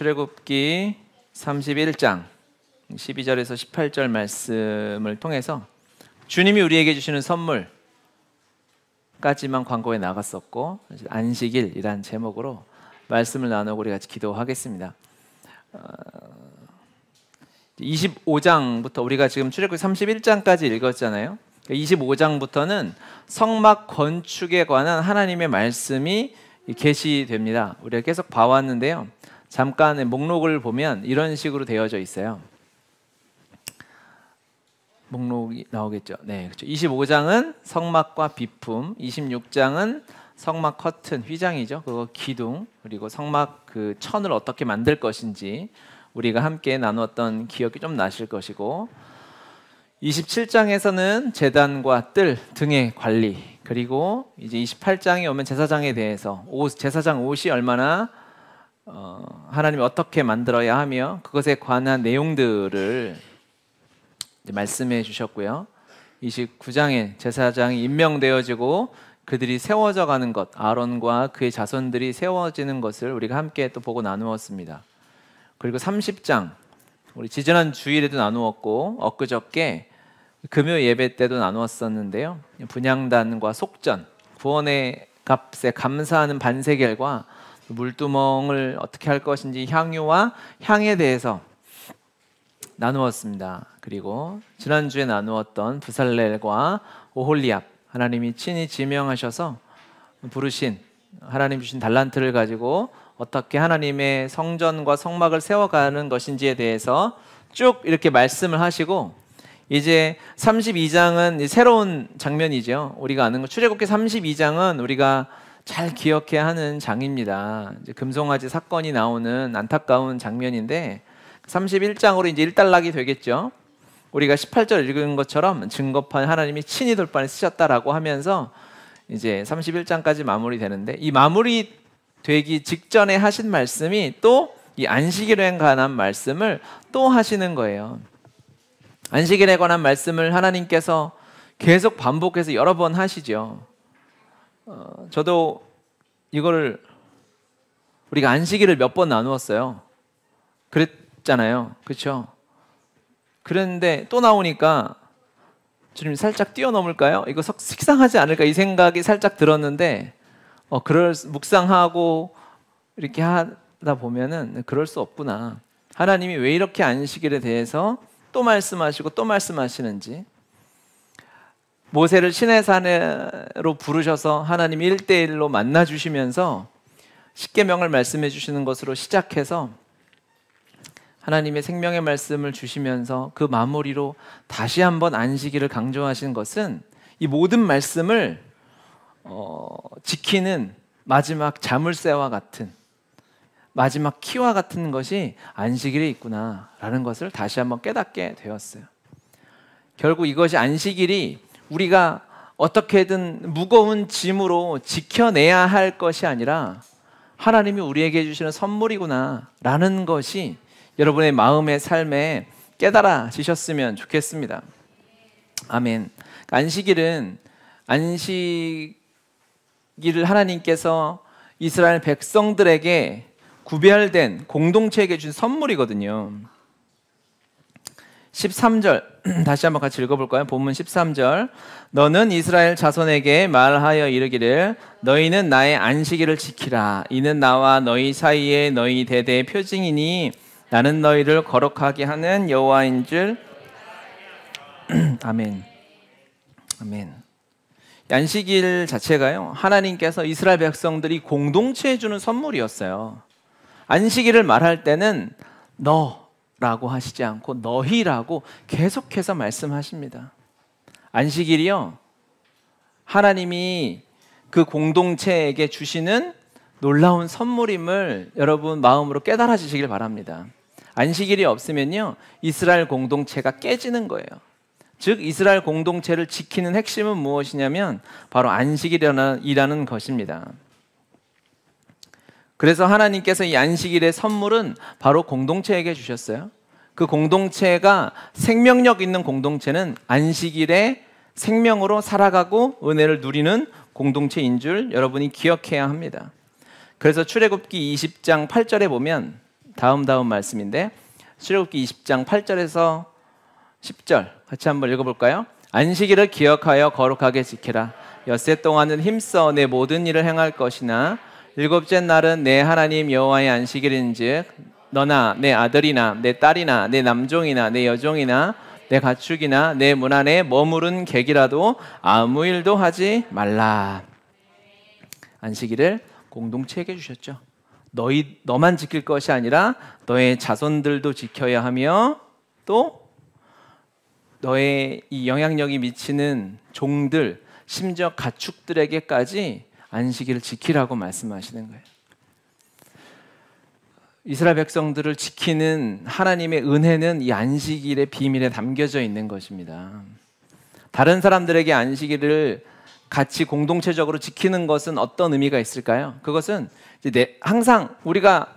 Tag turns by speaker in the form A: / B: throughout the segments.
A: 출애굽기 31장 12절에서 18절 말씀을 통해서 주님이 우리에게 주시는 선물까지만 광고에 나갔었고, 안식일이란 제목으로 말씀을 나누고 우리 같이 기도하겠습니다. 25장부터 우리가 지금 출애굽기 31장까지 읽었잖아요. 25장부터는 성막 건축에 관한 하나님의 말씀이 계시됩니다. 우리가 계속 봐왔는데요. 잠깐 목록을 보면 이런 식으로 되어져 있어요. 목록이 나오겠죠. 네, 그렇죠. 25장은 성막과 비품, 26장은 성막 커튼, 휘장이죠. 그거 기둥, 그리고 성막 그 천을 어떻게 만들 것인지 우리가 함께 나누었던 기억이 좀 나실 것이고, 27장에서는 제단과 뜰 등의 관리, 그리고 이제 28장에 오면 제사장에 대해서 제사장 옷이 얼마나 하나님이 어떻게 만들어야 하며 그것에 관한 내용들을 말씀해 주셨고요. 29장에 제사장이 임명되어지고 그들이 세워져 가는 것, 아론과 그의 자손들이 세워지는 것을 우리가 함께 또 보고 나누었습니다. 그리고 30장, 우리 지지난 주일에도 나누었고 엊그저께 금요 예배 때도 나누었었는데요. 분향단과 속전, 구원의 값에 감사하는 반세겔과 물두멍을 어떻게 할 것인지 향유와 향에 대해서 나누었습니다. 그리고 지난주에 나누었던 부살렐과 오홀리압, 하나님이 친히 지명하셔서 부르신 하나님 주신 달란트를 가지고 어떻게 하나님의 성전과 성막을 세워가는 것인지에 대해서 쭉 이렇게 말씀을 하시고, 이제 32장은 새로운 장면이죠. 우리가 아는 거, 출애굽기 32장은 우리가 잘 기억해야 하는 장입니다. 이제 금송아지 사건이 나오는 안타까운 장면인데, 31장으로 이제 일단락이 되겠죠. 우리가 18절 읽은 것처럼 증거판 하나님이 친히 돌판에 쓰셨다라고 하면서 이제 31장까지 마무리되는데, 이 마무리 되기 직전에 하신 말씀이 또 이 안식일에 관한 말씀을 또 하시는 거예요. 안식일에 관한 말씀을 하나님께서 계속 반복해서 여러 번 하시죠. 저도 이거를 우리가 안식일을 몇 번 나누었어요. 그랬잖아요. 그렇죠? 그런데 또 나오니까 주님 살짝 뛰어넘을까요? 이거 식상하지 않을까? 이 생각이 살짝 들었는데 묵상하고 이렇게 하다 보면은 그럴 수 없구나. 하나님이 왜 이렇게 안식일에 대해서 또 말씀하시고 또 말씀하시는지, 모세를 시내산으로 부르셔서 하나님 1대1로 만나주시면서 십계명을 말씀해 주시는 것으로 시작해서 하나님의 생명의 말씀을 주시면서 그 마무리로 다시 한번 안식일을 강조하신 것은 이 모든 말씀을 지키는 마지막 자물쇠와 같은, 마지막 키와 같은 것이 안식일에 있구나라는 것을 다시 한번 깨닫게 되었어요. 결국 이것이 안식일이 우리가 어떻게든 무거운 짐으로 지켜내야 할 것이 아니라 하나님이 우리에게 주시는 선물이구나라는 것이 여러분의 마음의 삶에 깨달아지셨으면 좋겠습니다. 아멘. 안식일은, 안식일을 하나님께서 이스라엘 백성들에게 구별된 공동체에게 준 선물이거든요. 13절 다시 한번 같이 읽어볼까요? 본문 13절. 너는 이스라엘 자손에게 말하여 이르기를 너희는 나의 안식일을 지키라. 이는 나와 너희 사이에 너희 대대의 표징이니 나는 너희를 거룩하게 하는 여호와인 줄. 아멘. 아멘. 안식일 자체가요, 하나님께서 이스라엘 백성들이 공동체에 주는 선물이었어요. 안식일을 말할 때는 너라고 하시지 않고 너희라고 계속해서 말씀하십니다. 안식일이요, 하나님이 그 공동체에게 주시는 놀라운 선물임을 여러분 마음으로 깨달아지시길 바랍니다. 안식일이 없으면요, 이스라엘 공동체가 깨지는 거예요. 즉 이스라엘 공동체를 지키는 핵심은 무엇이냐면 바로 안식일이라는 것입니다. 그래서 하나님께서 이 안식일의 선물은 바로 공동체에게 주셨어요. 그 공동체가 생명력 있는 공동체는 안식일에 생명으로 살아가고 은혜를 누리는 공동체인 줄 여러분이 기억해야 합니다. 그래서 출애굽기 20장 8절에 보면 다음 말씀인데 출애굽기 20장 8절에서 10절 같이 한번 읽어볼까요? 안식일을 기억하여 거룩하게 지키라. 엿새 동안은 힘써 내 모든 일을 행할 것이나 일곱째 날은 내 하나님 여호와의 안식일인즉 너나 내 아들이나 내 딸이나 내 남종이나 내 여종이나 내 가축이나 내 문 안에 머무른 객이라도 아무 일도 하지 말라. 안식일을 공동체에게 주셨죠. 너만 지킬 것이 아니라 너의 자손들도 지켜야 하며 또 너의 이 영향력이 미치는 종들, 심지어 가축들에게까지 안식일을 지키라고 말씀하시는 거예요. 이스라엘 백성들을 지키는 하나님의 은혜는 이 안식일의 비밀에 담겨져 있는 것입니다. 다른 사람들에게 안식일을 같이 공동체적으로 지키는 것은 어떤 의미가 있을까요? 그것은 이제 항상 우리가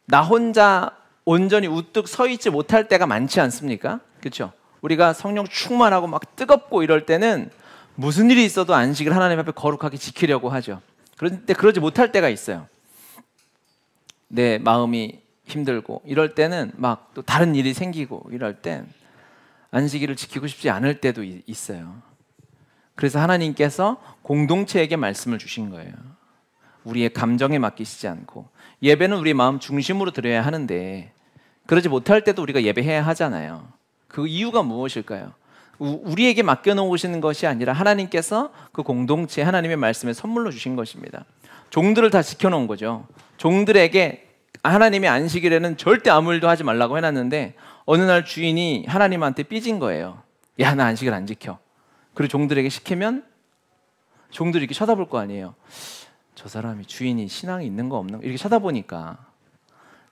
A: 나 혼자 온전히 우뚝 서 있지 못할 때가 많지 않습니까? 그렇죠? 우리가 성령 충만하고 막 뜨겁고 이럴 때는 무슨 일이 있어도 안식을 하나님 앞에 거룩하게 지키려고 하죠. 그런데 그러지 못할 때가 있어요. 내 마음이 힘들고 이럴 때는 막 또 다른 일이 생기고 이럴 땐 안식일을 지키고 싶지 않을 때도 있어요. 그래서 하나님께서 공동체에게 말씀을 주신 거예요. 우리의 감정에 맡기시지 않고 예배는 우리 마음 중심으로 드려야 하는데 그러지 못할 때도 우리가 예배해야 하잖아요. 그 이유가 무엇일까요? 우리에게 맡겨놓으시는 것이 아니라 하나님께서 그 공동체 하나님의 말씀에 선물로 주신 것입니다. 종들을 다 지켜놓은 거죠. 종들에게 하나님의 안식일에는 절대 아무 일도 하지 말라고 해놨는데 어느 날 주인이 하나님한테 삐진 거예요. 야, 나 안식일 안 지켜. 그리고 종들에게 시키면 종들이 이렇게 쳐다볼 거 아니에요. 저 사람이 주인이 신앙이 있는 거 없는 거 이렇게 쳐다보니까.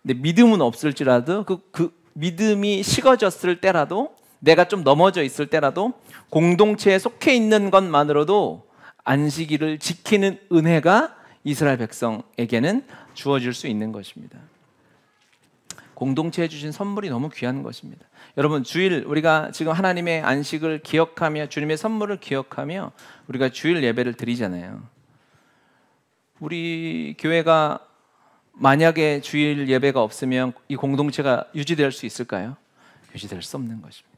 A: 근데 믿음은 없을지라도 그 믿음이 식어졌을 때라도 내가 좀 넘어져 있을 때라도 공동체에 속해 있는 것만으로도 안식일을 지키는 은혜가 이스라엘 백성에게는 주어질 수 있는 것입니다. 공동체에 주신 선물이 너무 귀한 것입니다. 여러분 주일 우리가 지금 하나님의 안식을 기억하며 주님의 선물을 기억하며 우리가 주일 예배를 드리잖아요. 우리 교회가 만약에 주일 예배가 없으면 이 공동체가 유지될 수 있을까요? 유지될 수 없는 것입니다.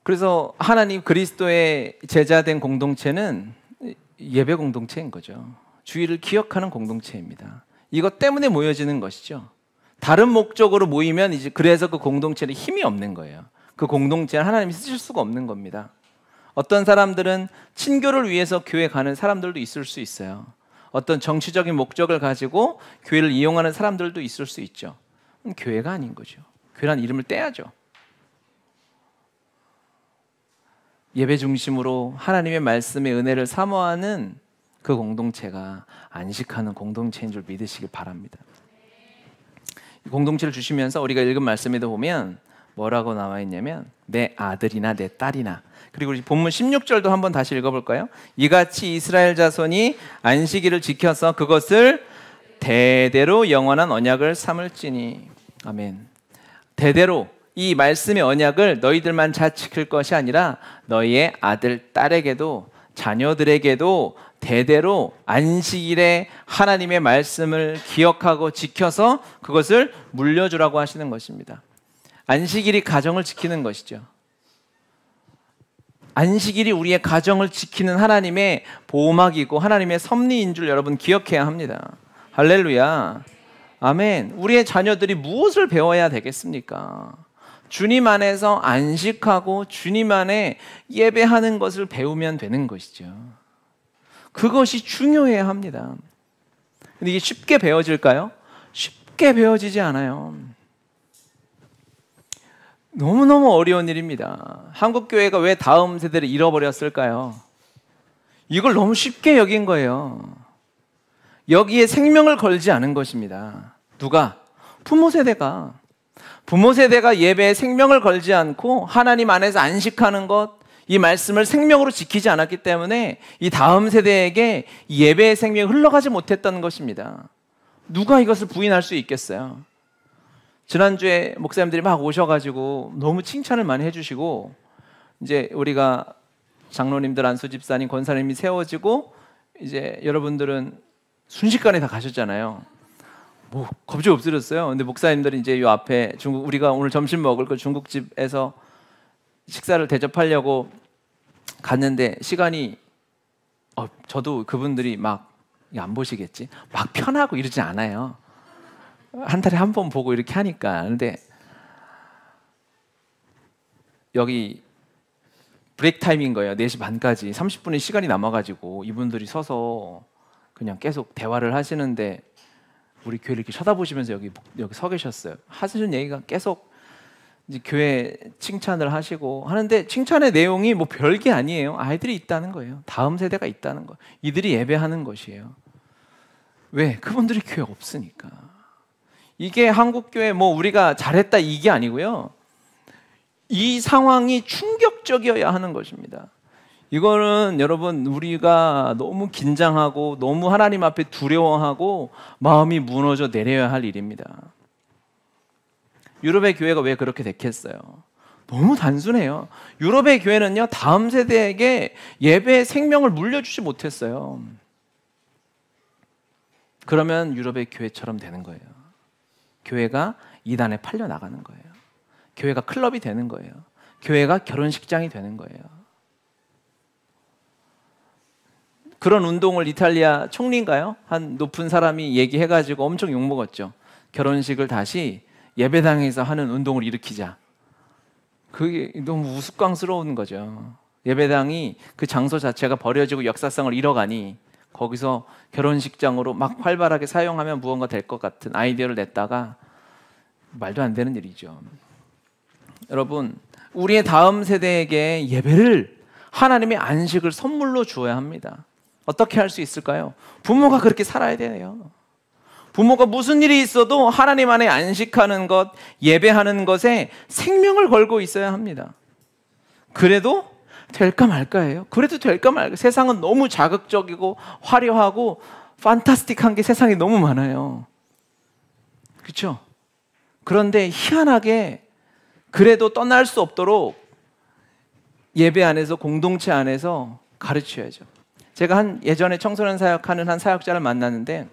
A: 그래서 하나님 그리스도의 제자된 공동체는 예배 공동체인 거죠. 주일을 기억하는 공동체입니다. 이것 때문에 모여지는 것이죠. 다른 목적으로 모이면 이제 그래서 그 공동체는 힘이 없는 거예요. 그 공동체는 하나님이 쓰실 수가 없는 겁니다. 어떤 사람들은 친교를 위해서 교회 가는 사람들도 있을 수 있어요. 어떤 정치적인 목적을 가지고 교회를 이용하는 사람들도 있을 수 있죠. 교회가 아닌 거죠. 교회란 이름을 떼야죠. 예배 중심으로 하나님의 말씀의 은혜를 사모하는 그 공동체가 안식하는 공동체인 줄 믿으시길 바랍니다. 공동체를 주시면서 우리가 읽은 말씀에도 보면 뭐라고 나와 있냐면 내 아들이나 내 딸이나, 그리고 우리 본문 16절도 한번 다시 읽어볼까요? 이같이 이스라엘 자손이 안식일을 지켜서 그것을 대대로 영원한 언약을 삼을지니. 아멘. 대대로 이 말씀의 언약을 너희들만 잘 지킬 것이 아니라 너희의 아들, 딸에게도 자녀들에게도 대대로 안식일에 하나님의 말씀을 기억하고 지켜서 그것을 물려주라고 하시는 것입니다. 안식일이 가정을 지키는 것이죠. 안식일이 우리의 가정을 지키는 하나님의 보호막이고 하나님의 섭리인 줄 여러분 기억해야 합니다. 할렐루야. 아멘. 우리의 자녀들이 무엇을 배워야 되겠습니까? 주님 안에서 안식하고 주님 안에 예배하는 것을 배우면 되는 것이죠. 그것이 중요해야 합니다. 근데 이게 쉽게 배워질까요? 쉽게 배워지지 않아요. 너무너무 어려운 일입니다. 한국교회가 왜 다음 세대를 잃어버렸을까요? 이걸 너무 쉽게 여긴 거예요. 여기에 생명을 걸지 않은 것입니다. 누가? 부모 세대가. 부모 세대가 예배에 생명을 걸지 않고 하나님 안에서 안식하는 것, 이 말씀을 생명으로 지키지 않았기 때문에 이 다음 세대에게 예배의 생명이 흘러가지 못했던 것입니다. 누가 이것을 부인할 수 있겠어요? 지난주에 목사님들이 막 오셔가지고 너무 칭찬을 많이 해주시고, 이제 우리가 장로님들, 안수 집사님, 권사님이 세워지고 이제 여러분들은 순식간에 다 가셨잖아요. 뭐 겁이 없으셨어요. 근데 목사님들이 이제 요 앞에 우리가 오늘 점심 먹을 그 중국집에서 식사를 대접하려고 갔는데 시간이 저도 그분들이 막 안 보시겠지? 막 편하고 이러지 않아요. 한 달에 한 번 보고 이렇게 하니까. 근데 여기 브레이크 타임인 거예요. 4시 반까지 30분의 시간이 남아가지고 이분들이 서서 그냥 계속 대화를 하시는데 우리 교회를 이렇게 쳐다보시면서 여기 서 계셨어요. 하시는 얘기가 계속 이제 교회 칭찬을 하시고 하는데 칭찬의 내용이 뭐 별게 아니에요. 아이들이 있다는 거예요. 다음 세대가 있다는 거. 이들이 예배하는 것이에요. 왜? 그분들이 교회 없으니까. 이게 한국 교회 뭐 우리가 잘했다 이게 아니고요. 이 상황이 충격적이어야 하는 것입니다. 이거는 여러분 우리가 너무 긴장하고 너무 하나님 앞에 두려워하고 마음이 무너져 내려야 할 일입니다. 유럽의 교회가 왜 그렇게 됐겠어요? 너무 단순해요. 유럽의 교회는요, 다음 세대에게 예배의 생명을 물려주지 못했어요. 그러면 유럽의 교회처럼 되는 거예요. 교회가 이단에 팔려 나가는 거예요. 교회가 클럽이 되는 거예요. 교회가 결혼식장이 되는 거예요. 그런 운동을 이탈리아 총리인가요? 한 높은 사람이 얘기해가지고 엄청 욕먹었죠. 결혼식을 다시 예배당에서 하는 운동을 일으키자. 그게 너무 우스꽝스러운 거죠. 예배당이 그 장소 자체가 버려지고 역사성을 잃어가니 거기서 결혼식장으로 막 활발하게 사용하면 무언가 될 것 같은 아이디어를 냈다가 말도 안 되는 일이죠. 여러분, 우리의 다음 세대에게 예배를 하나님의 안식을 선물로 주어야 합니다. 어떻게 할 수 있을까요? 부모가 그렇게 살아야 돼요. 부모가 무슨 일이 있어도 하나님 안에 안식하는 것, 예배하는 것에 생명을 걸고 있어야 합니다. 그래도 될까 말까예요. 그래도 될까 말까. 세상은 너무 자극적이고 화려하고 판타스틱한 게 세상에 너무 많아요. 그렇죠? 그런데 희한하게 그래도 떠날 수 없도록 예배 안에서 공동체 안에서 가르쳐야죠. 제가 예전에 청소년 사역하는 한 사역자를 만났는데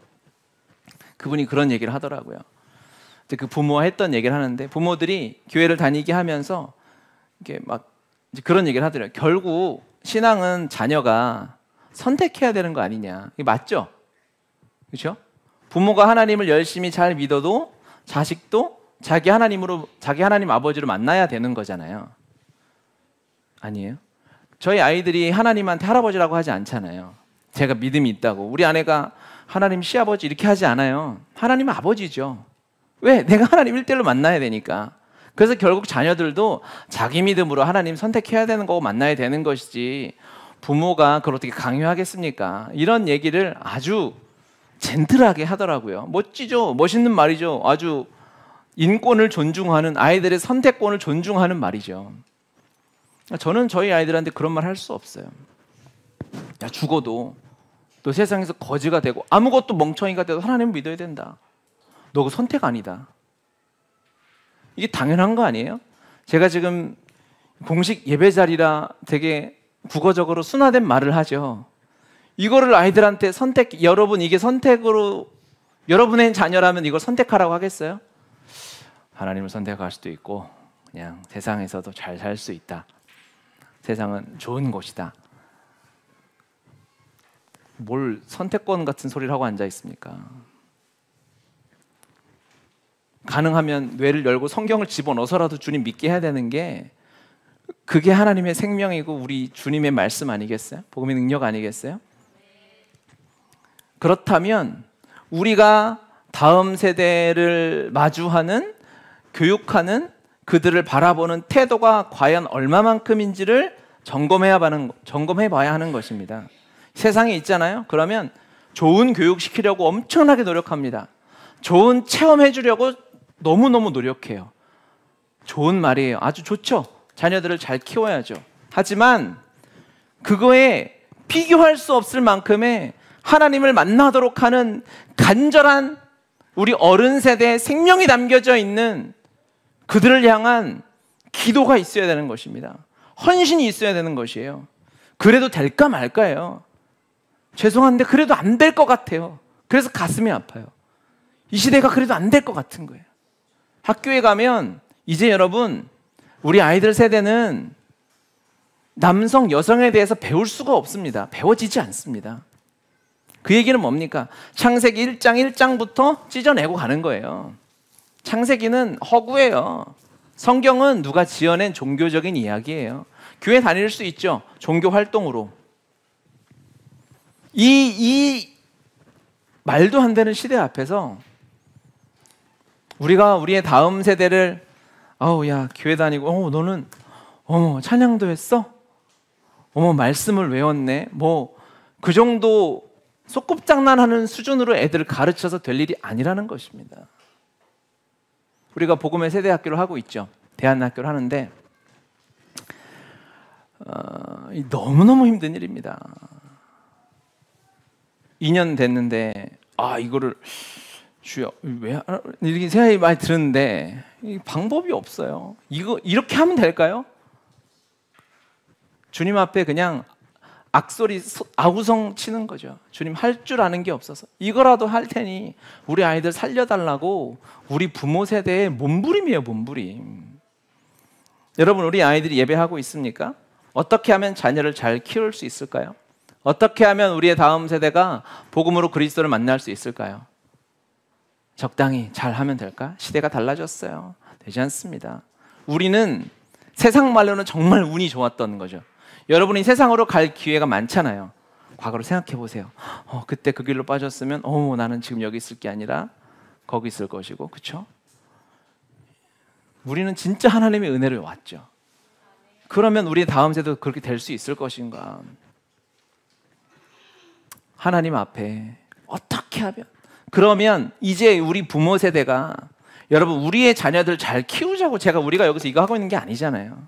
A: 그분이 그런 얘기를 하더라고요. 그 부모와 했던 얘기를 하는데 부모들이 교회를 다니게 하면서 이게 막 그런 얘기를 하더라고요. 결국 신앙은 자녀가 선택해야 되는 거 아니냐. 이게 맞죠? 그렇죠? 부모가 하나님을 열심히 잘 믿어도 자식도 자기 하나님 아버지로 만나야 되는 거잖아요. 아니에요? 저희 아이들이 하나님한테 할아버지라고 하지 않잖아요. 제가 믿음이 있다고. 우리 아내가 하나님 시아버지 이렇게 하지 않아요. 하나님은 아버지죠. 왜? 내가 하나님 1대1로 만나야 되니까. 그래서 결국 자녀들도 자기 믿음으로 하나님 선택해야 되는 거고 만나야 되는 것이지 부모가 그걸 어떻게 강요하겠습니까? 이런 얘기를 아주 젠틀하게 하더라고요. 멋지죠? 멋있는 말이죠. 아주 인권을 존중하는, 아이들의 선택권을 존중하는 말이죠. 저는 저희 아이들한테 그런 말 할 수 없어요. 야, 죽어도 너 세상에서 거지가 되고 아무것도 멍청이가 돼도 하나님을 믿어야 된다. 너 그 선택 아니다. 이게 당연한 거 아니에요? 제가 지금 공식 예배 자리라 되게 국어적으로 순화된 말을 하죠. 이거를 아이들한테 여러분 이게 선택으로, 여러분의 자녀라면 이걸 선택하라고 하겠어요? 하나님을 선택할 수도 있고 그냥 세상에서도 잘 살 수 있다. 세상은 좋은 곳이다. 뭘 선택권 같은 소리를 하고 앉아 있습니까? 가능하면 뇌를 열고 성경을 집어넣어서라도 주님 믿게 해야 되는 게 그게 하나님의 생명이고 우리 주님의 말씀 아니겠어요? 복음의 능력 아니겠어요? 그렇다면 우리가 다음 세대를 마주하는, 교육하는, 그들을 바라보는 태도가 과연 얼마만큼인지를 점검해 봐야 하는 것입니다. 세상에 있잖아요. 그러면 좋은 교육 시키려고 엄청나게 노력합니다. 좋은 체험해 주려고 너무너무 노력해요. 좋은 말이에요. 아주 좋죠. 자녀들을 잘 키워야죠. 하지만 그거에 비교할 수 없을 만큼의 하나님을 만나도록 하는 간절한 우리 어른 세대의 생명이 담겨져 있는 그들을 향한 기도가 있어야 되는 것입니다. 헌신이 있어야 되는 것이에요. 그래도 될까 말까예요. 죄송한데 그래도 안 될 것 같아요.
B: 그래서 가슴이 아파요. 이 시대가 그래도 안 될 것 같은 거예요. 학교에 가면 이제 여러분 우리 아이들 세대는 남성, 여성에 대해서 배울 수가 없습니다. 배워지지 않습니다. 그 얘기는 뭡니까? 창세기 1장 1장부터 찢어내고 가는 거예요. 창세기는 허구예요. 성경은 누가 지어낸 종교적인 이야기예요. 교회 다닐 수 있죠. 종교 활동으로. 이 말도 안 되는 시대 앞에서 우리가 우리의 다음 세대를 야 교회 다니고 너는 찬양도 했어? 말씀을 외웠네? 그 정도 소꿉장난하는 수준으로 애들을 가르쳐서 될 일이 아니라는 것입니다. 우리가 복음의 세대 학교를 하고 있죠. 대안학교를 하는데 너무너무 힘든 일입니다. 2년 됐는데 이거를 주여 왜 이렇게 생각이 많이 드는데 방법이 없어요. 이거 이렇게 하면 될까요? 주님 앞에 그냥 악소리 아우성 치는 거죠. 주님 할 줄 아는 게 없어서 이거라도 할 테니 우리 아이들 살려달라고 우리 부모 세대의 몸부림이에요. 몸부림. 여러분 우리 아이들이 예배하고 있습니까? 어떻게 하면 자녀를 잘 키울 수 있을까요? 어떻게 하면 우리의 다음 세대가 복음으로 그리스도를 만날 수 있을까요? 적당히 잘 하면 될까? 시대가 달라졌어요. 되지 않습니다. 우리는 세상 말로는 정말 운이 좋았던 거죠. 여러분이 세상으로 갈 기회가 많잖아요. 과거를 생각해 보세요. 그때 그 길로 빠졌으면 나는 지금 여기 있을 게 아니라 거기 있을 것이고, 그렇죠? 우리는 진짜 하나님의 은혜를 왔죠. 그러면 우리 다음 세대도 그렇게 될 수 있을 것인가? 하나님 앞에 어떻게 하면? 그러면 이제 우리 부모 세대가 여러분 우리의 자녀들 잘 키우자고 우리가 여기서 이거 하고 있는 게 아니잖아요.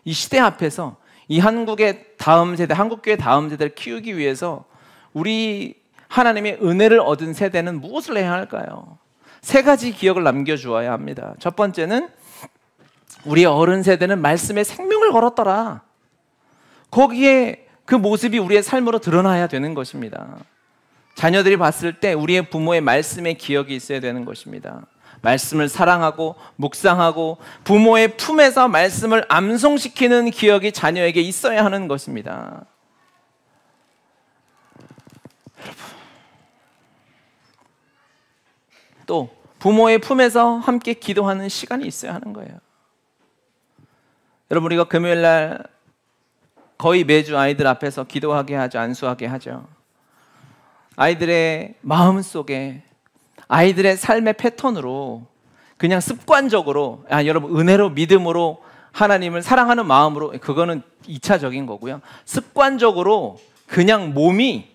B: 이 시대 앞에서 이 한국의 다음 세대, 한국교회 다음 세대를 키우기 위해서 우리 하나님의 은혜를 얻은 세대는 무엇을 해야 할까요? 3가지 기억을 남겨주어야 합니다. 첫 번째는 우리 어른 세대는 말씀에 생명을 걸었더라. 거기에 그 모습이 우리의 삶으로 드러나야 되는 것입니다. 자녀들이 봤을 때 우리의 부모의 말씀의 기억이 있어야 되는 것입니다. 말씀을 사랑하고 묵상하고 부모의 품에서 말씀을 암송시키는 기억이 자녀에게 있어야 하는 것입니다. 여러분, 또 부모의 품에서 함께 기도하는 시간이 있어야 하는 거예요. 여러분 우리가 금요일 날 거의 매주 아이들 앞에서 기도하게 하죠. 안수하게 하죠. 아이들의 마음 속에 아이들의 삶의 패턴으로 그냥 습관적으로 여러분 은혜로 믿음으로 하나님을 사랑하는 마음으로 그거는 2차적인 거고요. 습관적으로 그냥 몸이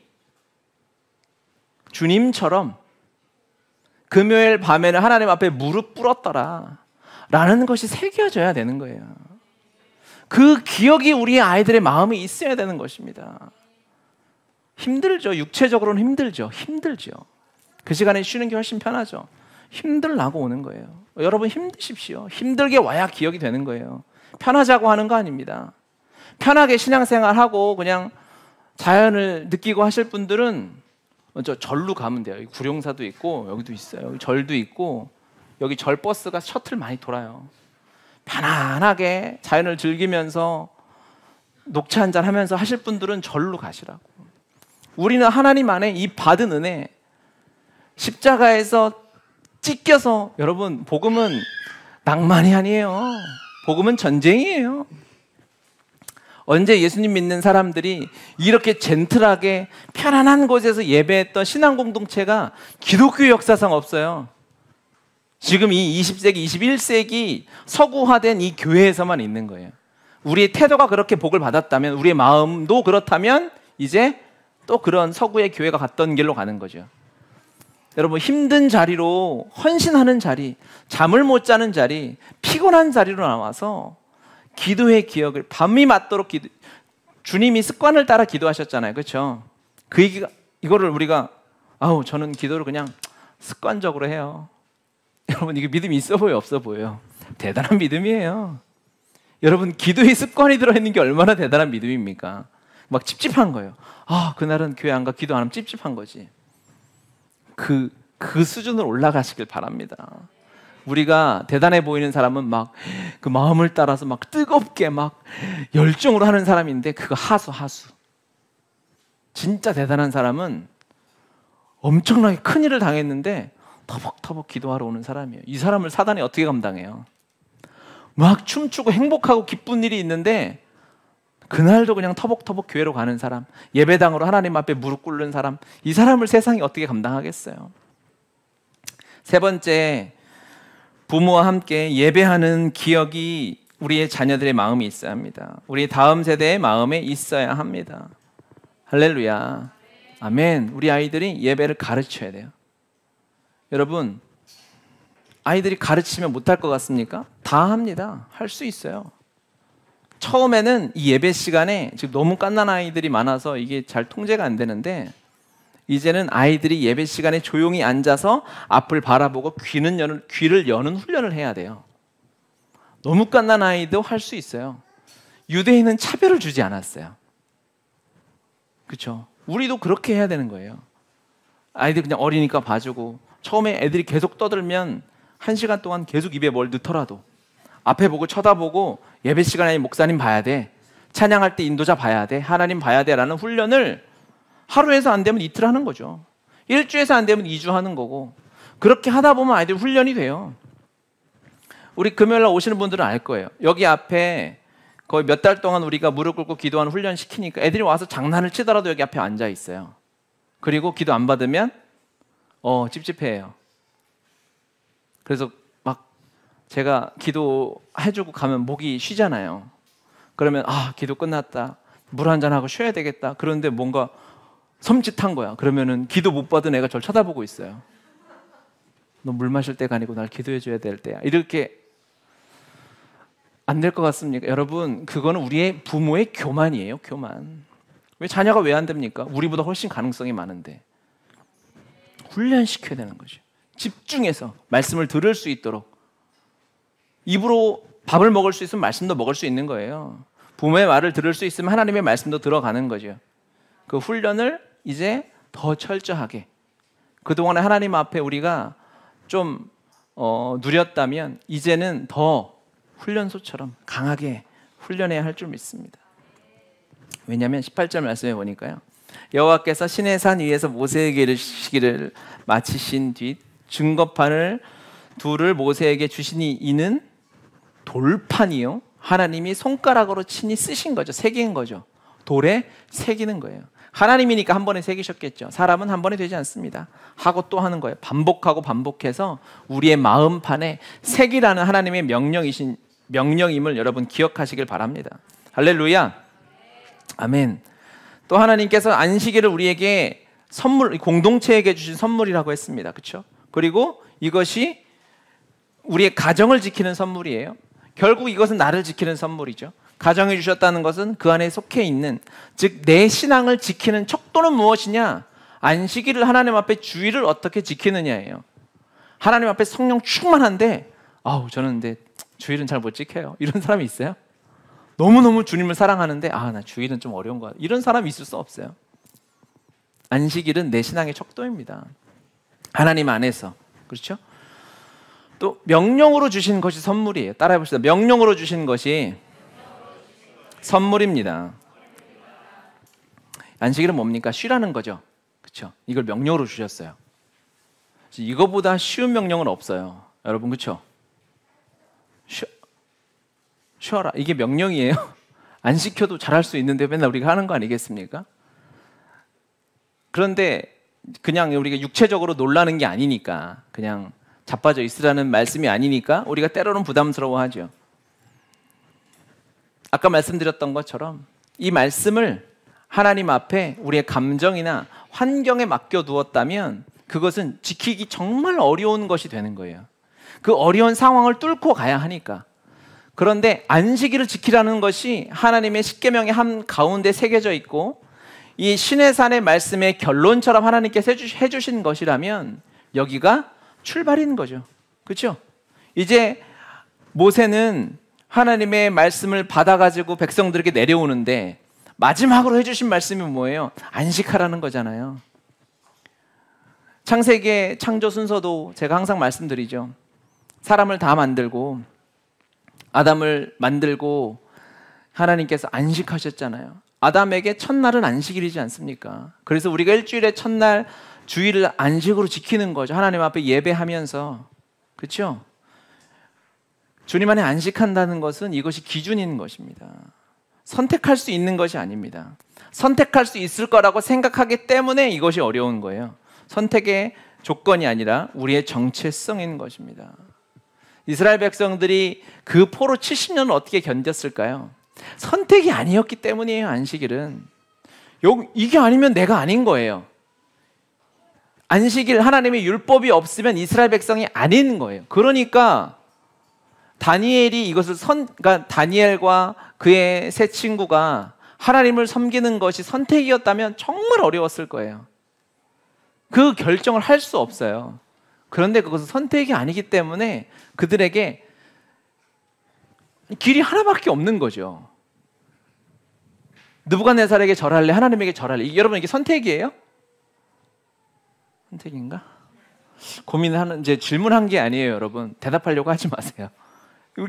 B: 주님처럼 금요일 밤에는 하나님 앞에 무릎 꿇었더라 라는 것이 새겨져야 되는 거예요. 그 기억이 우리 아이들의 마음에 있어야 되는 것입니다. 힘들죠. 육체적으로는 힘들죠. 그 시간에 쉬는 게 훨씬 편하죠. 힘들라고 오는 거예요. 여러분 힘드십시오. 힘들게 와야 기억이 되는 거예요. 편하자고 하는 거 아닙니다. 편하게 신앙생활하고 그냥 자연을 느끼고 하실 분들은 먼저 절로 가면 돼요. 여기 구룡사도 있고 여기도 있어요. 여기 절도 있고 여기 절 버스가 셔틀 많이 돌아요. 편안하게 자연을 즐기면서 녹차 한잔 하면서 하실 분들은 절로 가시라고. 우리는 하나님 안에 이 받은 은혜 십자가에서 찢겨서 여러분 복음은 낭만이 아니에요. 복음은 전쟁이에요. 언제 예수님 믿는 사람들이 이렇게 젠틀하게 편안한 곳에서 예배했던 신앙 공동체가 기독교 역사상 없어요. 지금 이 20세기, 21세기 서구화된 이 교회에서만 있는 거예요. 우리의 태도가 그렇게 복을 받았다면, 우리의 마음도 그렇다면 이제 또 그런 서구의 교회가 갔던 길로 가는 거죠. 여러분 힘든 자리로 헌신하는 자리, 잠을 못 자는 자리, 피곤한 자리로 나와서 기도의 기억을 밤이 맞도록 주님이 습관을 따라 기도하셨잖아요. 그렇죠? 이거를 우리가 저는 기도를 그냥 습관적으로 해요. 여러분 이게 믿음이 있어 보여요? 없어 보여요? 대단한 믿음이에요. 여러분 기도의 습관이 들어있는 게 얼마나 대단한 믿음입니까? 막 찝찝한 거예요. 그날은 교회 안 가 기도 안 하면 찝찝한 거지. 그 수준으로 올라가시길 바랍니다. 우리가 대단해 보이는 사람은 막 그 마음을 따라서 막 뜨겁게 막 열정으로 하는 사람인데 그거 하수. 진짜 대단한 사람은 엄청나게 큰 일을 당했는데 터벅터벅 기도하러 오는 사람이에요. 이 사람을 사단이 어떻게 감당해요? 막 춤추고 행복하고 기쁜 일이 있는데 그날도 그냥 터벅터벅 교회로 가는 사람, 예배당으로 하나님 앞에 무릎 꿇는 사람, 이 사람을 세상이 어떻게 감당하겠어요? 세 번째, 부모와 함께 예배하는 기억이 우리의 자녀들의 마음에 있어야 합니다. 우리 다음 세대의 마음에 있어야 합니다. 할렐루야. 아멘. 우리 아이들이 예배를 가르쳐야 돼요. 여러분, 아이들이 가르치면 못할 것 같습니까? 다 합니다. 할 수 있어요. 처음에는 이 예배 시간에 지금 너무 갓난 아이들이 많아서 이게 잘 통제가 안 되는데 이제는 아이들이 예배 시간에 조용히 앉아서 앞을 바라보고 귀를 여는 훈련을 해야 돼요. 너무 갓난 아이도 할 수 있어요. 유대인은 차별을 주지 않았어요. 그렇죠? 우리도 그렇게 해야 되는 거예요. 아이들 그냥 어리니까 봐주고 처음에 애들이 계속 떠들면 1시간 동안 계속 입에 뭘 넣더라도 앞에 보고 쳐다보고 예배 시간에 목사님 봐야 돼, 찬양할 때 인도자 봐야 돼, 하나님 봐야 돼 라는 훈련을 하루에서 안 되면 이틀 하는 거죠. 일주에서 안 되면 2주 하는 거고 그렇게 하다 보면 아이들 훈련이 돼요. 우리 금요일날 오시는 분들은 알 거예요. 여기 앞에 거의 몇 달 동안 우리가 무릎 꿇고 기도하는 훈련 시키니까 애들이 와서 장난을 치더라도 여기 앞에 앉아 있어요. 그리고 기도 안 받으면 찝찝해요. 그래서 막 제가 기도해주고 가면 목이 쉬잖아요. 그러면 기도 끝났다, 물 한잔하고 쉬어야 되겠다. 그런데 뭔가 섬찟한 거야. 그러면은 기도 못 받은 애가 저를 쳐다보고 있어요. 너 물 마실 때가 아니고 날 기도해줘야 될 때야. 이렇게 안 될 것 같습니까? 여러분, 그거는 우리의 부모의 교만이에요. 교만. 왜 자녀가 왜 안 됩니까? 우리보다 훨씬 가능성이 많은데. 훈련시켜야 되는 거죠. 집중해서 말씀을 들을 수 있도록. 입으로 밥을 먹을 수 있으면 말씀도 먹을 수 있는 거예요. 부모의 말을 들을 수 있으면 하나님의 말씀도 들어가는 거죠. 그 훈련을 이제 더 철저하게, 그동안에 하나님 앞에 우리가 좀 누렸다면 이제는 더 훈련소처럼 강하게 훈련해야 할 줄 믿습니다. 왜냐하면 18절 말씀에 보니까요, 여호와께서 시내 산 위에서 모세에게 이르시기를 마치신 뒤 증거판을 둘을 모세에게 주시니 이는 돌판이요, 하나님이 손가락으로 친히 쓰신 거죠. 새긴 거죠. 돌에 새기는 거예요. 하나님이니까 한 번에 새기셨겠죠. 사람은 한 번에 되지 않습니다. 하고 또 하는 거예요. 반복하고 반복해서 우리의 마음판에 새기라는 하나님의 명령임을 여러분 기억하시길 바랍니다. 할렐루야. 아멘. 또 하나님께서 안식일을 우리에게 선물, 공동체에게 주신 선물이라고 했습니다. 그렇죠? 그리고 이것이 우리의 가정을 지키는 선물이에요. 결국 이것은 나를 지키는 선물이죠. 가정해 주셨다는 것은 그 안에 속해 있는, 즉 내 신앙을 지키는 척도는 무엇이냐? 안식일을 하나님 앞에 주일을 어떻게 지키느냐예요. 하나님 앞에 성령 충만한데 저는 근데 주일은 잘 못 지켜요. 이런 사람이 있어요? 너무너무 주님을 사랑하는데 나 주일은 좀 어려운 것 같아요. 이런 사람이 있을 수 없어요. 안식일은 내 신앙의 척도입니다. 하나님 안에서. 그렇죠? 또 명령으로 주신 것이 선물이에요. 따라해 봅시다. 명령으로 주신 것이 선물입니다. 안식일은 뭡니까? 쉬라는 거죠. 그렇죠? 이걸 명령으로 주셨어요. 이거보다 쉬운 명령은 없어요. 여러분, 그렇죠? 쉬어라. 이게 명령이에요. 안 시켜도 잘할 수 있는데 맨날 우리가 하는 거 아니겠습니까? 그런데 그냥 우리가 육체적으로 놀라는 게 아니니까, 그냥 자빠져 있으라는 말씀이 아니니까 우리가 때로는 부담스러워하죠. 아까 말씀드렸던 것처럼 이 말씀을 하나님 앞에 우리의 감정이나 환경에 맡겨두었다면 그것은 지키기 정말 어려운 것이 되는 거예요. 그 어려운 상황을 뚫고 가야 하니까. 그런데 안식일을 지키라는 것이 하나님의 십계명의 한 가운데 새겨져 있고 이 시내산의 말씀의 결론처럼 하나님께서 해주신 것이라면 여기가 출발인 거죠. 그렇죠? 이제 모세는 하나님의 말씀을 받아가지고 백성들에게 내려오는데 마지막으로 해주신 말씀이 뭐예요? 안식하라는 거잖아요. 창세기의 창조 순서도 제가 항상 말씀드리죠. 사람을 다 만들고 아담을 만들고 하나님께서 안식하셨잖아요. 아담에게 첫날은 안식일이지 않습니까? 그래서 우리가 일주일의 첫날 주일을 안식으로 지키는 거죠. 하나님 앞에 예배하면서. 그렇죠? 주님 안에 안식한다는 것은 이것이 기준인 것입니다. 선택할 수 있는 것이 아닙니다. 선택할 수 있을 거라고 생각하기 때문에 이것이 어려운 거예요. 선택의 조건이 아니라 우리의 정체성인 것입니다. 이스라엘 백성들이 그 포로 70년을 어떻게 견뎠을까요? 선택이 아니었기 때문이에요. 안식일은 이게 아니면 내가 아닌 거예요. 안식일, 하나님의 율법이 없으면 이스라엘 백성이 아닌 거예요. 그러니까 다니엘이 이것을 그러니까 다니엘과 그의 세 친구가 하나님을 섬기는 것이 선택이었다면 정말 어려웠을 거예요. 그 결정을 할 수 없어요. 그런데 그것은 선택이 아니기 때문에 그들에게 길이 하나밖에 없는 거죠. 느부갓네살에게 절할래? 하나님에게 절할래? 여러분, 이게 선택이에요? 선택인가? 고민하는, 이제 질문한 게 아니에요, 여러분. 대답하려고 하지 마세요.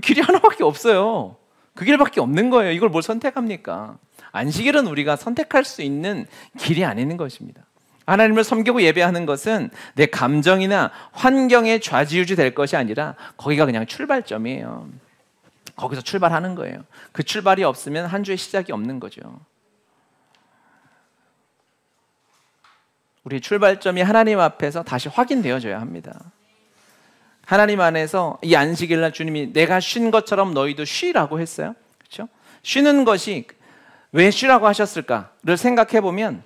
B: 길이 하나밖에 없어요. 그 길밖에 없는 거예요. 이걸 뭘 선택합니까? 안식일은 우리가 선택할 수 있는 길이 아닌 것입니다. 하나님을 섬기고 예배하는 것은 내 감정이나 환경에 좌지우지 될 것이 아니라 거기가 그냥 출발점이에요. 거기서 출발하는 거예요. 그 출발이 없으면 한 주의 시작이 없는 거죠. 우리의 출발점이 하나님 앞에서 다시 확인되어져야 합니다. 하나님 안에서 이 안식일날 주님이 내가 쉰 것처럼 너희도 쉬라고 했어요. 그렇죠? 쉬는 것이 왜 쉬라고 하셨을까를 생각해 보면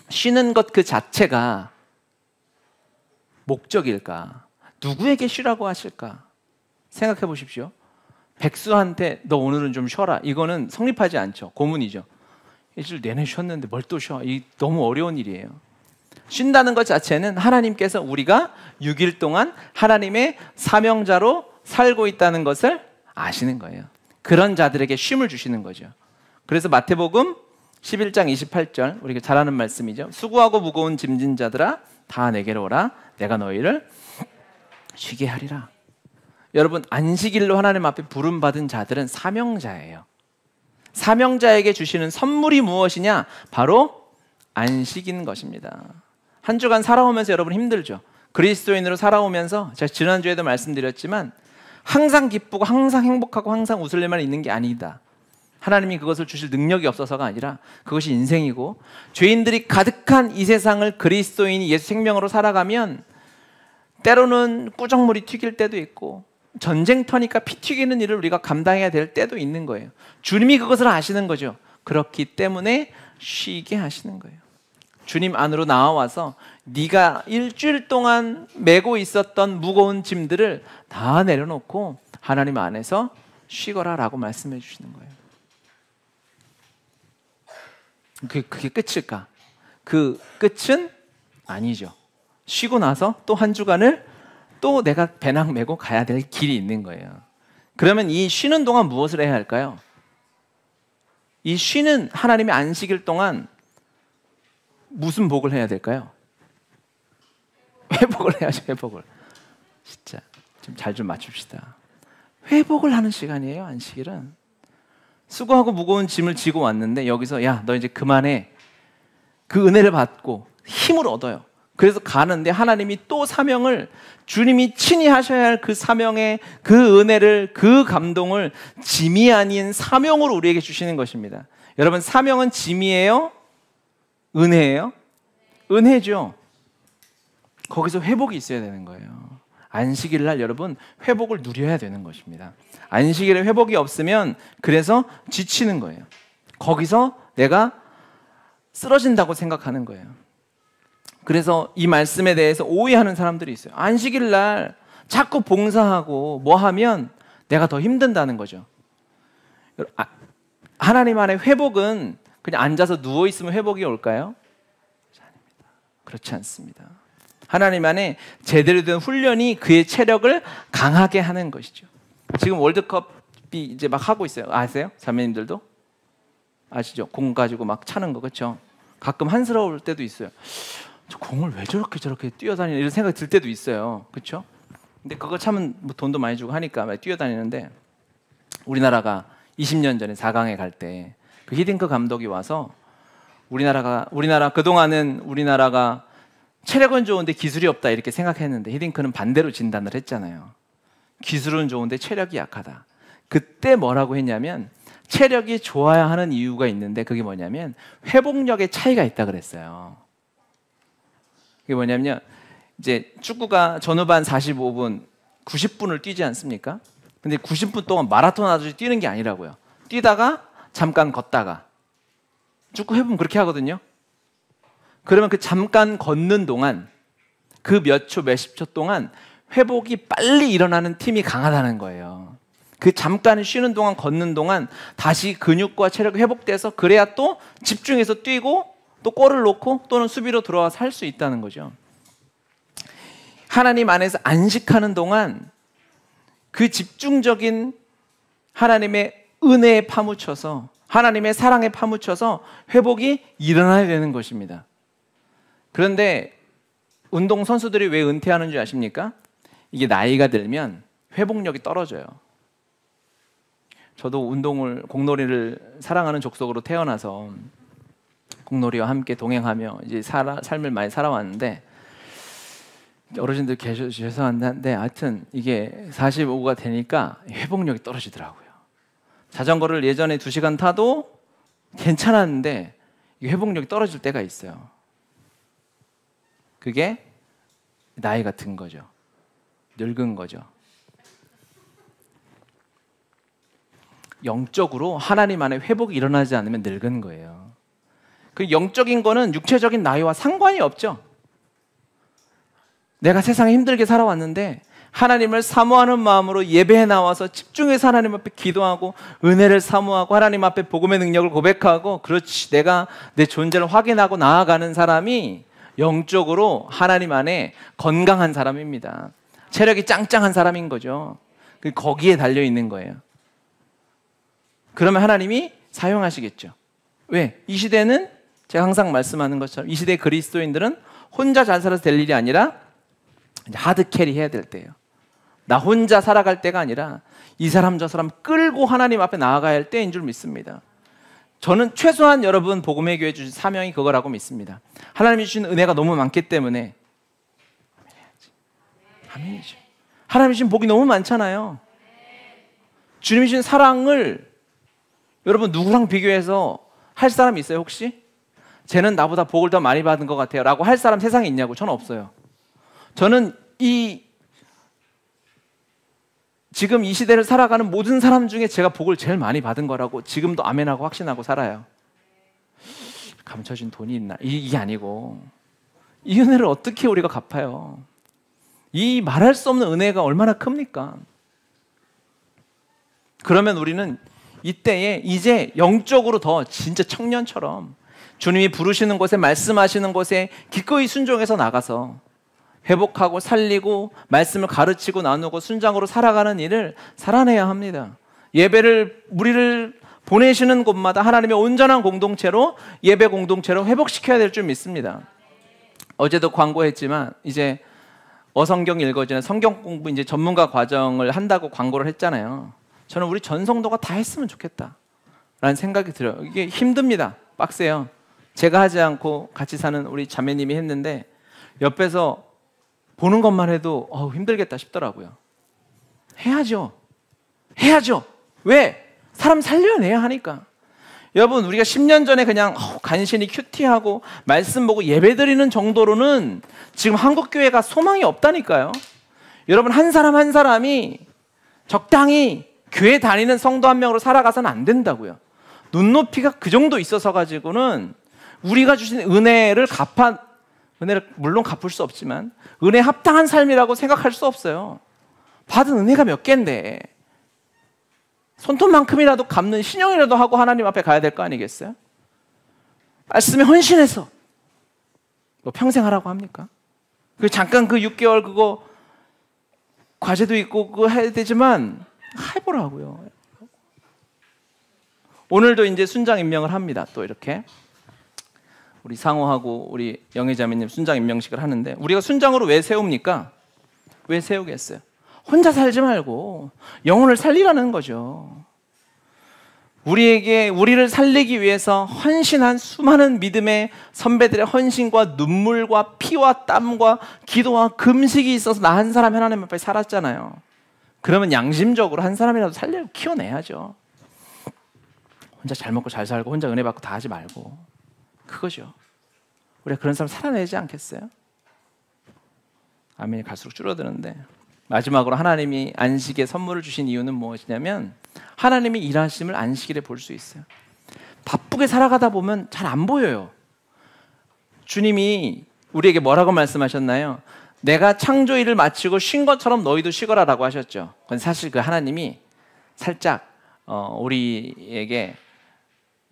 B: 쉬는 것 그 자체가 목적일까? 누구에게 쉬라고 하실까? 생각해 보십시오. 백수한테 너 오늘은 좀 쉬어라. 이거는 성립하지 않죠. 고문이죠. 일주일 내내 쉬었는데 뭘 또 쉬어? 이 너무 어려운 일이에요. 쉰다는 것 자체는 하나님께서 우리가 6일 동안 하나님의 사명자로 살고 있다는 것을 아시는 거예요. 그런 자들에게 쉼을 주시는 거죠. 그래서 마태복음 11장 28절, 우리가 잘 아는 말씀이죠. 수고하고 무거운 짐진 자들아 다 내게로 오라. 내가 너희를 쉬게 하리라. 여러분, 안식일로 하나님 앞에 부름받은 자들은 사명자예요. 사명자에게 주시는 선물이 무엇이냐? 바로 안식인 것입니다. 한 주간 살아오면서 여러분 힘들죠? 그리스도인으로 살아오면서 제가 지난주에도 말씀드렸지만 항상 기쁘고 항상 행복하고 항상 웃을 일만 있는 게 아니다. 하나님이 그것을 주실 능력이 없어서가 아니라 그것이 인생이고, 죄인들이 가득한 이 세상을 그리스도인이 예수 생명으로 살아가면 때로는 꾸정물이 튀길 때도 있고 전쟁터니까 피 튀기는 일을 우리가 감당해야 될 때도 있는 거예요. 주님이 그것을 아시는 거죠. 그렇기 때문에 쉬게 하시는 거예요. 주님 안으로 나와서 네가 일주일 동안 메고 있었던 무거운 짐들을 다 내려놓고 하나님 안에서 쉬거라 라고 말씀해 주시는 거예요. 그게 끝일까? 그 끝은 아니죠. 쉬고 나서 또 한 주간을 또 내가 배낭 메고 가야 될 길이 있는 거예요. 그러면 이 쉬는 동안 무엇을 해야 할까요? 이 쉬는 하나님의 안식일 동안 무슨 복을 해야 될까요? 회복을 해야죠. 회복을. 진짜 좀 잘 좀 맞춥시다. 회복을 하는 시간이에요. 안식일은. 수고하고 무거운 짐을 지고 왔는데 여기서 야, 너 이제 그만해. 그 은혜를 받고 힘을 얻어요. 그래서 가는데 하나님이 또 사명을, 주님이 친히 하셔야 할 그 사명의 그 은혜를, 그 감동을 짐이 아닌 사명으로 우리에게 주시는 것입니다. 여러분, 사명은 짐이에요? 은혜예요? 은혜죠. 거기서 회복이 있어야 되는 거예요. 안식일 날 여러분 회복을 누려야 되는 것입니다. 안식일에 회복이 없으면 그래서 지치는 거예요. 거기서 내가 쓰러진다고 생각하는 거예요. 그래서 이 말씀에 대해서 오해하는 사람들이 있어요. 안식일 날 자꾸 봉사하고 뭐 하면 내가 더 힘든다는 거죠. 하나님 안에 회복은 그냥 앉아서 누워있으면 회복이 올까요? 그렇지 않습니다. 하나님 안에 제대로 된 훈련이 그의 체력을 강하게 하는 것이죠. 지금 월드컵이 이제 막 하고 있어요. 아세요? 자매님들도? 아시죠? 공 가지고 막 차는 거, 그렇죠? 가끔 한스러울 때도 있어요. 저 공을 왜 저렇게 뛰어다니는 이런 생각이 들 때도 있어요. 그렇죠? 근데 그거 참은 뭐 돈도 많이 주고 하니까 막 뛰어다니는데 우리나라가 20년 전에 4강에 갈 때 그 히딩크 감독이 와서 우리나라 그동안은 우리나라가 체력은 좋은데 기술이 없다 이렇게 생각했는데 히딩크는 반대로 진단을 했잖아요. 기술은 좋은데 체력이 약하다. 그때 뭐라고 했냐면 체력이 좋아야 하는 이유가 있는데 그게 뭐냐면 회복력의 차이가 있다 그랬어요. 그게 뭐냐면 이제 축구가 전후반 45분, 90분을 뛰지 않습니까? 근데 90분 동안 마라톤 하듯이 뛰는 게 아니라고요. 뛰다가 잠깐 걷다가 축구 해보면 그렇게 하거든요. 그러면 그 잠깐 걷는 동안 그 몇 초, 몇십 초 동안 회복이 빨리 일어나는 팀이 강하다는 거예요. 그 잠깐 쉬는 동안 걷는 동안 다시 근육과 체력이 회복돼서 그래야 또 집중해서 뛰고 또 골을 넣고 또는 수비로 들어와서 할 수 있다는 거죠. 하나님 안에서 안식하는 동안 그 집중적인 하나님의 은혜에 파묻혀서 하나님의 사랑에 파묻혀서 회복이 일어나야 되는 것입니다. 그런데 운동 선수들이 왜 은퇴하는 줄 아십니까? 이게 나이가 들면 회복력이 떨어져요. 저도 공놀이를 사랑하는 족속으로 태어나서 공놀이와 함께 동행하며 이제 삶을 많이 살아왔는데 어르신들 계셔서 죄송한데 하여튼 이게 45가 되니까 회복력이 떨어지더라고요. 자전거를 예전에 2시간 타도 괜찮았는데 회복력이 떨어질 때가 있어요. 그게 나이가 든 거죠. 늙은 거죠. 영적으로 하나님 안에 회복이 일어나지 않으면 늙은 거예요. 그 영적인 거는 육체적인 나이와 상관이 없죠. 내가 세상에 힘들게 살아왔는데 하나님을 사모하는 마음으로 예배에 나와서 집중해서 하나님 앞에 기도하고 은혜를 사모하고 하나님 앞에 복음의 능력을 고백하고 그렇지 내가 내 존재를 확인하고 나아가는 사람이 영적으로 하나님 안에 건강한 사람입니다. 체력이 짱짱한 사람인 거죠. 거기에 달려있는 거예요. 그러면 하나님이 사용하시겠죠. 왜? 이 시대는 제가 항상 말씀하는 것처럼 이 시대 그리스도인들은 혼자 잘 살아서 될 일이 아니라 하드 캐리 해야 될 때예요. 나 혼자 살아갈 때가 아니라 이 사람 저 사람 끌고 하나님 앞에 나아가야 할 때인 줄 믿습니다. 저는 최소한 여러분 복음의 교회 주신 사명이 그거라고 믿습니다. 하나님이 주신 은혜가 너무 많기 때문에 아멘이죠. 하나님이 주신 복이 너무 많잖아요. 주님이 주신 사랑을 여러분 누구랑 비교해서 할 사람이 있어요 혹시? 쟤는 나보다 복을 더 많이 받은 것 같아요 라고 할 사람 세상에 있냐고? 저는 없어요. 저는 지금 이 시대를 살아가는 모든 사람 중에 제가 복을 제일 많이 받은 거라고 지금도 아멘하고 확신하고 살아요. 감춰진 돈이 있나? 이게 아니고 이 은혜를 어떻게 우리가 갚아요? 이 말할 수 없는 은혜가 얼마나 큽니까? 그러면 우리는 이때에 이제 영적으로 더 진짜 청년처럼 주님이 부르시는 곳에 말씀하시는 곳에 기꺼이 순종해서 나가서 회복하고 살리고 말씀을 가르치고 나누고 순장으로 살아가는 일을 살아내야 합니다. 예배를 우리를 보내시는 곳마다 하나님의 온전한 공동체로 예배 공동체로 회복시켜야 될 줄 믿습니다. 어제도 광고했지만 이제 어성경 읽어지는 성경 공부 이제 전문가 과정을 한다고 광고를 했잖아요. 저는 우리 전 성도가 다 했으면 좋겠다 라는 생각이 들어요. 이게 힘듭니다. 빡세요. 제가 하지 않고 같이 사는 우리 자매님이 했는데 옆에서 보는 것만 해도 힘들겠다 싶더라고요. 해야죠. 왜? 사람 살려내야 하니까. 여러분 우리가 10년 전에 그냥 간신히 큐티하고 말씀 보고 예배드리는 정도로는 지금 한국교회가 소망이 없다니까요. 여러분 한 사람 한 사람이 적당히 교회 다니는 성도 한 명으로 살아가서는 안 된다고요. 눈높이가 그 정도 있어서 가지고는 우리가 주신 은혜를 물론 갚을 수 없지만 은혜 합당한 삶이라고 생각할 수 없어요. 받은 은혜가 몇 개인데 손톱만큼이라도 갚는 신용이라도 하고 하나님 앞에 가야 될 거 아니겠어요? 말씀에 헌신해서 뭐 평생 하라고 합니까? 잠깐 그 6개월 그거 과제도 있고 그거 해야 되지만 해보라고요. 오늘도 이제 순장 임명을 합니다. 또 이렇게 우리 상호하고 우리 영애자매님 순장 임명식을 하는데 우리가 순장으로 왜 세웁니까? 왜 세우겠어요? 혼자 살지 말고 영혼을 살리라는 거죠. 우리를 살리기 위해서 헌신한 수많은 믿음의 선배들의 헌신과 눈물과 피와 땀과 기도와 금식이 있어서 나 한 사람 하나님 앞에 살았잖아요. 그러면 양심적으로 한 사람이라도 살려 키워내야죠. 혼자 잘 먹고 잘 살고 혼자 은혜 받고 다 하지 말고 그거죠. 우리가 그런 사람 살아내지 않겠어요? 아멘이 갈수록 줄어드는데 마지막으로 하나님이 안식에 선물을 주신 이유는 무엇이냐면 하나님이 일하심을 안식일에 볼 수 있어요. 바쁘게 살아가다 보면 잘 안 보여요. 주님이 우리에게 뭐라고 말씀하셨나요? 내가 창조일을 마치고 쉰 것처럼 너희도 쉬거라라고 하셨죠. 근데 사실 그 하나님이 살짝 우리에게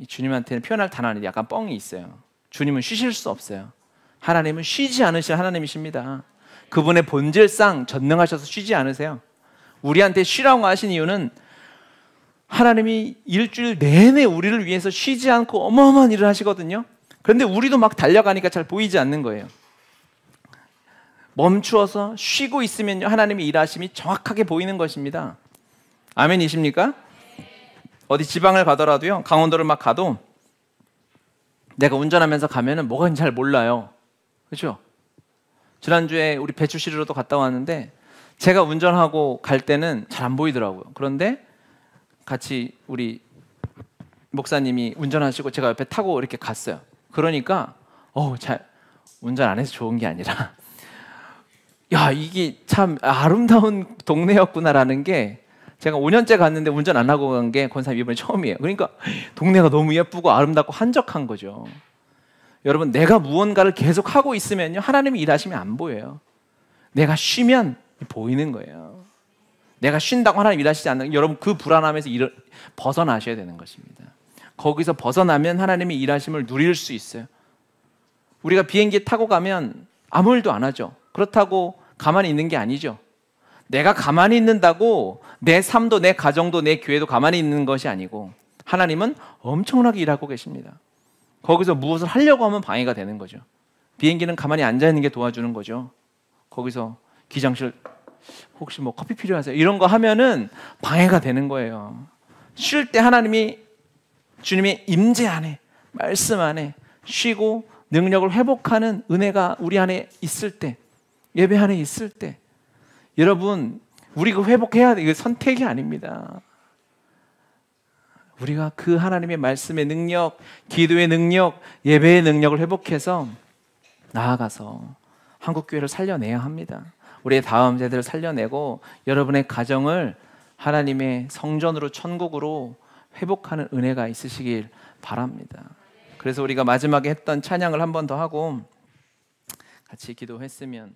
B: 주님한테는 표현할 단어는 약간 뻥이 있어요. 주님은 쉬실 수 없어요. 하나님은 쉬지 않으실 하나님이십니다. 그분의 본질상 전능하셔서 쉬지 않으세요. 우리한테 쉬라고 하신 이유는 하나님이 일주일 내내 우리를 위해서 쉬지 않고 어마어마한 일을 하시거든요. 그런데 우리도 막 달려가니까 잘 보이지 않는 거예요. 멈추어서 쉬고 있으면요 하나님의 일하심이 정확하게 보이는 것입니다. 아멘이십니까? 어디 지방을 가더라도요, 강원도를 막 가도 내가 운전하면서 가면은 뭐가 있는지 잘 몰라요. 그렇죠? 지난주에 우리 배추 실으러도 갔다 왔는데 제가 운전하고 갈 때는 잘 안 보이더라고요. 그런데 같이 우리 목사님이 운전하시고 제가 옆에 타고 이렇게 갔어요. 그러니까 잘 운전 안 해서 좋은 게 아니라 야, 이게 참 아름다운 동네였구나라는 게 제가 5년째 갔는데 운전 안 하고 간 게 권사님 이번에 처음이에요. 그러니까 동네가 너무 예쁘고 아름답고 한적한 거죠. 여러분, 내가 무언가를 계속 하고 있으면요 하나님이 일하시면 안 보여요. 내가 쉬면 보이는 거예요. 내가 쉰다고 하나님 일하시지 않는, 여러분 그 불안함에서 벗어나셔야 되는 것입니다. 거기서 벗어나면 하나님이 일하심을 누릴 수 있어요. 우리가 비행기 타고 가면 아무 일도 안 하죠. 그렇다고 가만히 있는 게 아니죠. 내가 가만히 있는다고 내 삶도 내 가정도 내 교회도 가만히 있는 것이 아니고 하나님은 엄청나게 일하고 계십니다. 거기서 무엇을 하려고 하면 방해가 되는 거죠. 비행기는 가만히 앉아있는 게 도와주는 거죠. 거기서 기장실 혹시 뭐 커피 필요하세요? 이런 거 하면은 방해가 되는 거예요. 쉴 때 하나님이 주님의 임재 안에, 말씀 안에 쉬고 능력을 회복하는 은혜가 우리 안에 있을 때, 예배 안에 있을 때, 여러분 우리가 회복해야 돼. 이거 선택이 아닙니다. 우리가 그 하나님의 말씀의 능력, 기도의 능력, 예배의 능력을 회복해서 나아가서 한국교회를 살려내야 합니다. 우리의 다음 세대를 살려내고 여러분의 가정을 하나님의 성전으로, 천국으로 회복하는 은혜가 있으시길 바랍니다. 그래서 우리가 마지막에 했던 찬양을 한 번 더 하고 같이 기도했으면